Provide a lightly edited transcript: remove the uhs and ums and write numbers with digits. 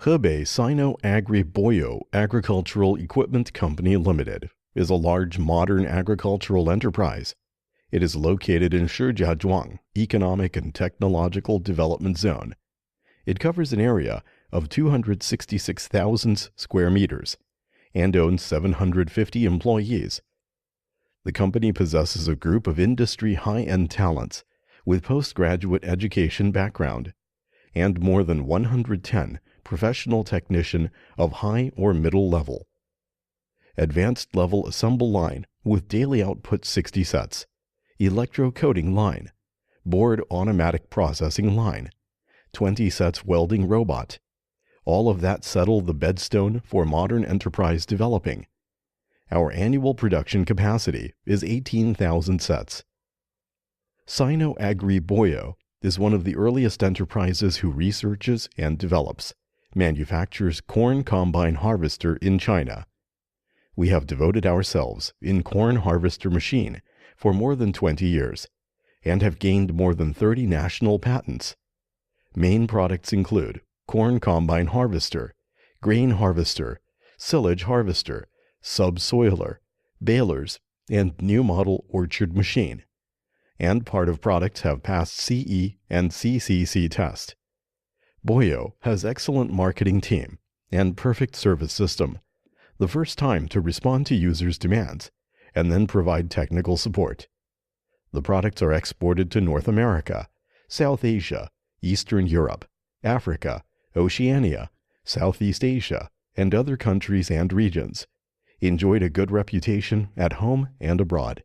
Hebei SINO-AGRI BOYO Agricultural Equipment Company Limited is a large modern agricultural enterprise. It is located in Shijiazhuang Economic and Technological Development Zone. It covers an area of 266,000 square meters and owns 750 employees. The company possesses a group of industry high-end talents with postgraduate education background and more than 110 professional technician of high or middle level. Advanced level assemble line with daily output 60 sets, electro-coating line, board automatic processing line, 20 sets welding robot. All of that settle the bedstone for modern enterprise developing. Our annual production capacity is 18,000 sets. SINO-AGRI BOYO is one of the earliest enterprises who researches and develops, manufactures corn combine harvester in China. We have devoted ourselves in corn harvester machine for more than 20 years and have gained more than 30 national patents. Main products include corn combine harvester, grain harvester, silage harvester, subsoiler, balers, and new model orchard machine. And part of products have passed CE and CCC test. Boyo has excellent marketing team and perfect service system, the first time to respond to users' demands and then provide technical support. The products are exported to North America, South Asia, Eastern Europe, Africa, Oceania, Southeast Asia, and other countries and regions. Enjoyed a good reputation at home and abroad.